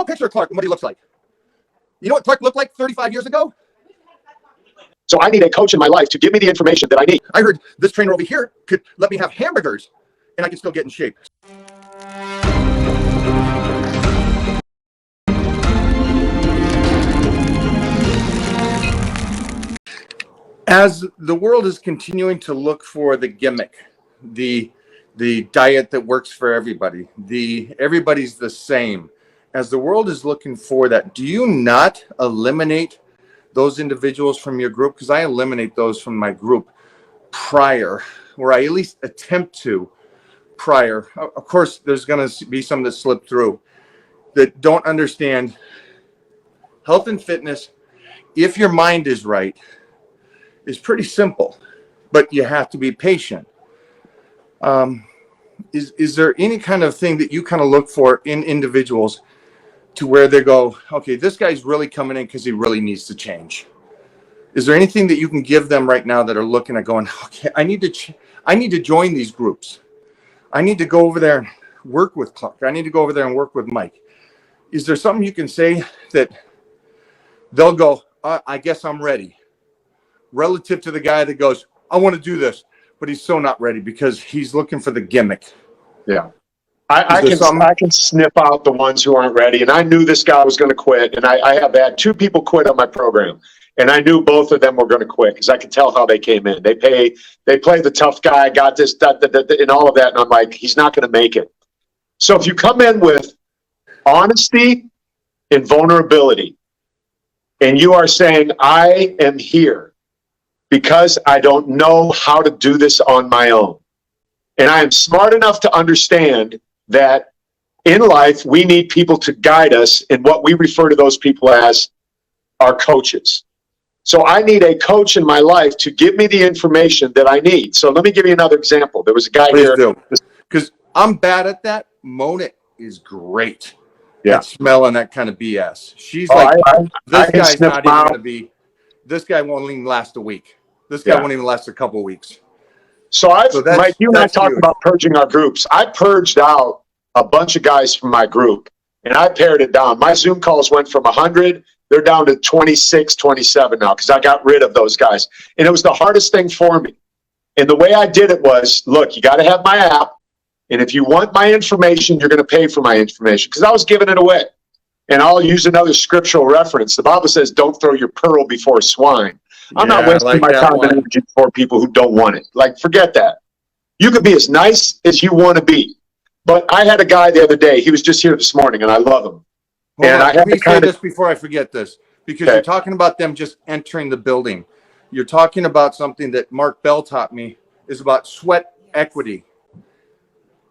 a picture of Clark and what he looks like. You know what Clark looked like 35 years ago? So I need a coach in my life to give me the information that I need. I heard this trainer over here could let me have hamburgers and I can still get in shape. As the world is continuing to look for the gimmick, the diet that works for everybody, everybody's the same. As the world is looking for that, do you not eliminate those individuals from your group? Because I eliminate those from my group prior, or I at least attempt to prior. Of course, there's going to be some that slip through that don't understand health and fitness. If your mind is right, is pretty simple, but you have to be patient. Is there any kind of thing that you kind of look for in individuals to where they go, okay, this guy's really coming in because he really needs to change? Is there anything that you can give them right now that are looking at going, okay, I need to join these groups. I need to go over there and work with Clark. I need to go over there and work with Mike. Is there something you can say that they'll go, I guess I'm ready, relative to the guy that goes, I want to do this, but he's so not ready because he's looking for the gimmick? Yeah. I can sniff out the ones who aren't ready. And I knew this guy was going to quit. And I have had 2 people quit on my program. And I knew both of them were going to quit because I could tell how they came in. They play the tough guy, got this, and all of that. And I'm like, he's not going to make it. So if you come in with honesty and vulnerability, and you are saying, I am here because I don't know how to do this on my own. And I am smart enough to understand that in life, we need people to guide us in what we refer to those people as our coaches. So I need a coach in my life to give me the information that I need. So let me give you another example. There was a guy here. Because I'm bad at that. Mona is great. Yeah. At smelling that kind of BS. She's like, this guy's not even going to be, this guy won't even last a week. This guy won't even last a couple of weeks. So Mike, you and I talked about purging our groups. I purged out a bunch of guys from my group, and I pared it down. My Zoom calls went from 100, they're down to 26, 27 now because I got rid of those guys. And it was the hardest thing for me. And the way I did it was, look, you got to have my app. And if you want my information, you're going to pay for my information because I was giving it away. And I'll use another scriptural reference. The Bible says, don't throw your pearl before swine. I'm not wasting my time and energy for people who don't want it. Like, forget that. You can be as nice as you want to be. But I had a guy the other day. He was just here this morning, and I love him. Let me say this before I forget this, because you're talking about them just entering the building. You're talking about something that Mark Bell taught me is about sweat equity.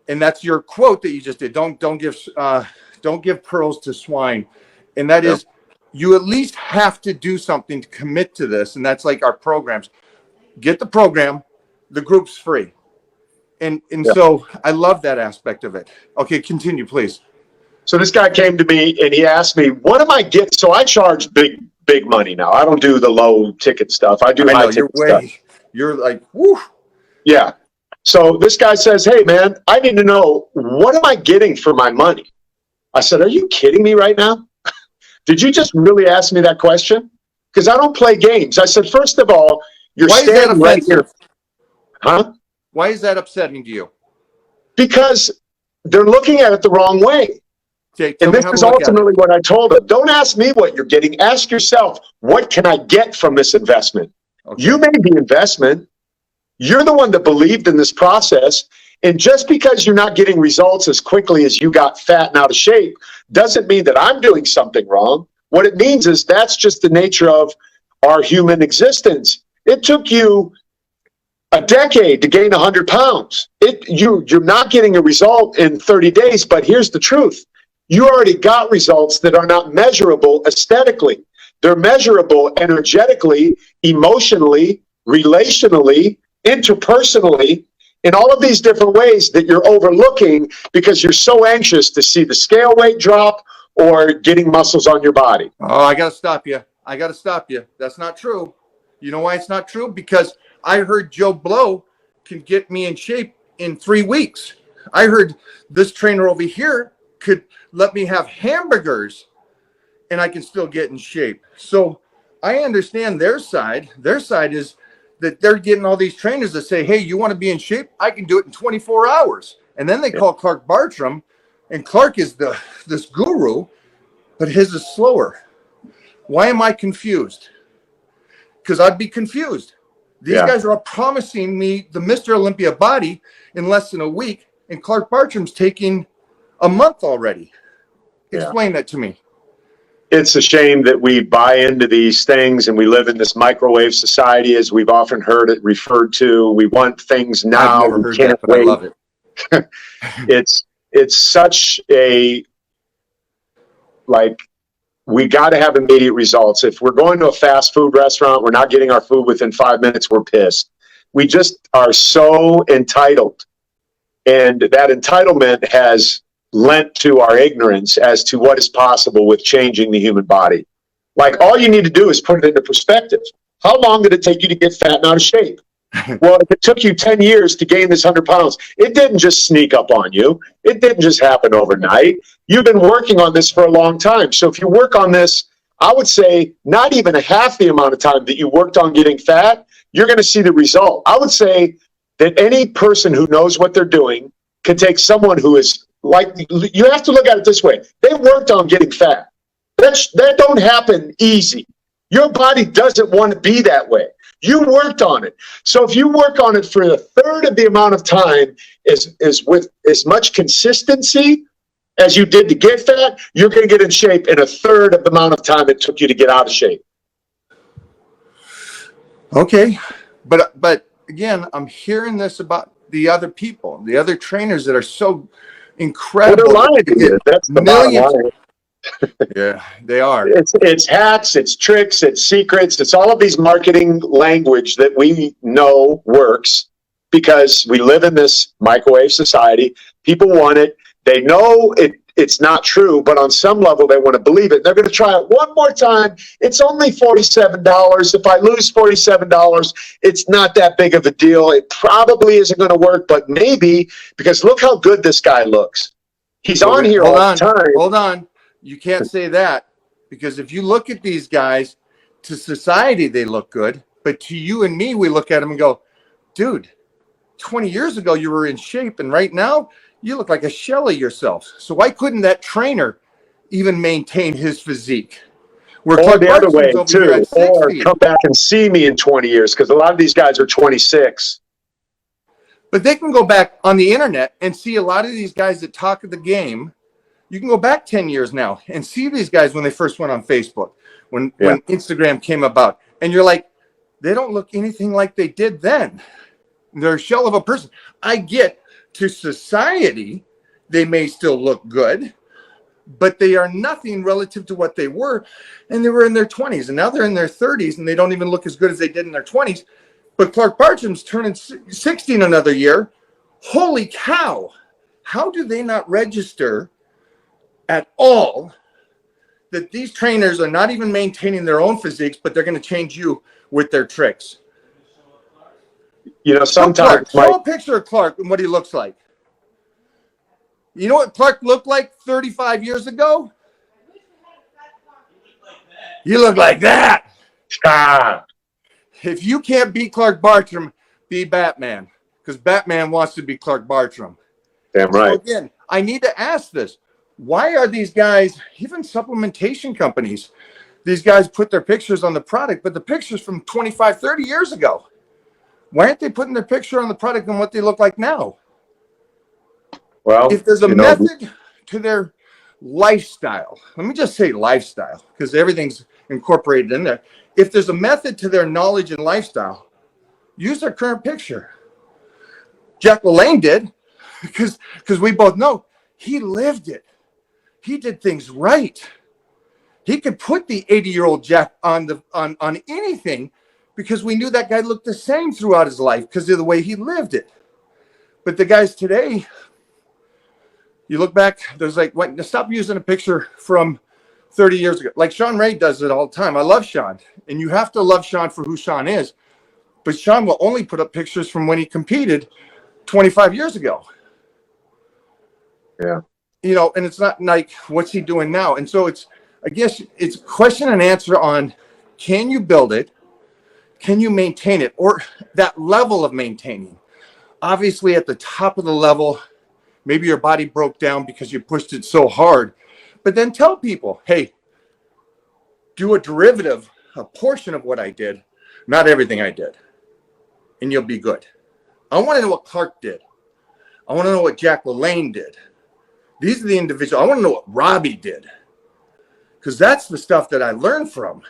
And that's your quote that you just did. Don't give pearls to swine. And that is, you at least have to do something to commit to this. And that's like our programs. Get the program, the group's free. And so I love that aspect of it. Okay, continue, please. So this guy came to me and he asked me, what am I getting? So I charge big money now. I don't do the low ticket stuff. I do high ticket stuff. You're like, whoo. Yeah. So this guy says, hey, man, I need to know, what am I getting for my money? I said, are you kidding me right now? Did you just really ask me that question? Because I don't play games. I said, first of all, you're standing right here. Huh? Why is that upsetting to you? Because they're looking at it the wrong way. Okay, and this is ultimately what I told them. Don't ask me what you're getting. Ask yourself, what can I get from this investment? Okay. You made the investment. You're the one that believed in this process. And just because you're not getting results as quickly as you got fat and out of shape doesn't mean that I'm doing something wrong. What it means is that's just the nature of our human existence. It took you a decade to gain 100 pounds. You're not getting a result in 30 days, but here's the truth. You already got results that are not measurable aesthetically. They're measurable energetically, emotionally, relationally, interpersonally, in all of these different ways that you're overlooking because you're so anxious to see the scale weight drop or getting muscles on your body. Oh, I got to stop you. That's not true. You know why it's not true? Because I heard Joe Blow can get me in shape in 3 weeks. I heard this trainer over here could let me have hamburgers and I can still get in shape. So I understand their side. Their side is that they're getting all these trainers that say, hey, you want to be in shape? I can do it in 24 hours. And then they call Clark Bartram, and Clark is this guru, but his is slower. Why am I confused? Because I'd be confused. These guys are all promising me the Mr. Olympia body in less than a week, and Clark Bartram's taking a month already. Explain that to me. It's a shame that we buy into these things and we live in this microwave society, as we've often heard it referred to. We want things now. I've never heard can't that, but wait. I love it. It's such a, like, we got to have immediate results. If we're going to a fast food restaurant, we're not getting our food within 5 minutes, we're pissed. We just are so entitled. And that entitlement has lent to our ignorance as to what is possible with changing the human body. Like, all you need to do is put it into perspective. How long did it take you to get fat and out of shape? Well, if it took you 10 years to gain this 100 pounds, it didn't just sneak up on you. It didn't just happen overnight. You've been working on this for a long time. So if you work on this, I would say not even a half the amount of time that you worked on getting fat, you're going to see the result. I would say that any person who knows what they're doing can take someone who is like, you have to look at it this way. They worked on getting fat. That don't happen easy. Your body doesn't want to be that way. You worked on it. So if you work on it for a third of the amount of time is with as much consistency as you did to get fat, you're going to get in shape in a third of the amount of time it took you to get out of shape. Okay. But again, I'm hearing this about the other people, the other trainers that are so incredible. Well, they're lying to you. That's the bottom line. Yeah, they are. It's hacks, it's tricks, it's secrets, it's all of these marketing language that we know works because we live in this microwave society. People want it. They know it's not true, but on some level they want to believe it. They're going to try it one more time. It's only $47. If I lose $47, it's not that big of a deal. It probably isn't going to work, but maybe, because look how good this guy looks. He's on here all the time. Hold on. You can't say that, because if you look at these guys, to society, they look good. But to you and me, we look at them and go, dude, 20 years ago, you were in shape. And right now, you look like a shell of yourself. So why couldn't that trainer even maintain his physique? Or the other way, too. Or come back and see me in 20 years, because a lot of these guys are 26. But they can go back on the internet and see a lot of these guys that talk of the game. You can go back 10 years now and see these guys when they first went on Facebook, when Instagram came about. And you're like, they don't look anything like they did then. They're a shell of a person. I get, to society, they may still look good, but they are nothing relative to what they were. And they were in their 20s, and now they're in their 30s, and they don't even look as good as they did in their 20s. But Clark Bartram's turning 60 in another year. Holy cow. How do they not register at all that these trainers are not even maintaining their own physiques, but they're going to change you with their tricks? You know, sometimes show a picture of Clark and what he looks like. You know what Clark looked like 35 years ago? You look like that. Stop. If you can't beat Clark Bartram, be Batman, because Batman wants to be Clark Bartram. Damn right. So again, I need to ask this. Why are these guys, even supplementation companies, these guys put their pictures on the product, but the pictures from 25, 30 years ago? Why aren't they putting their picture on the product and what they look like now? Well, if there's a method to their lifestyle, let me just say lifestyle, because everything's incorporated in there. If there's a method to their knowledge and lifestyle, use their current picture. Jack LaLanne did, because we both know he lived it. He did things right. He could put the 80-year-old Jack on anything, because we knew that guy looked the same throughout his life because of the way he lived it. But the guys today, you look back, there's like, what, stop using a picture from 30 years ago. Like Sean Ray does it all the time. I love Sean, and you have to love Sean for who Sean is. But Sean will only put up pictures from when he competed 25 years ago. Yeah. you know, and it's not like, what's he doing now? And so it's, I guess it's question and answer on, can you build it? Can you maintain it? Or that level of maintaining. Obviously at the top of the level, maybe your body broke down because you pushed it so hard, but then tell people, hey, do a derivative, a portion of what I did, not everything I did, and you'll be good. I want to know what Clark did. I want to know what Jack LaLanne did. These are the individuals. I want to know what Robbie did, because that's the stuff that I learned from.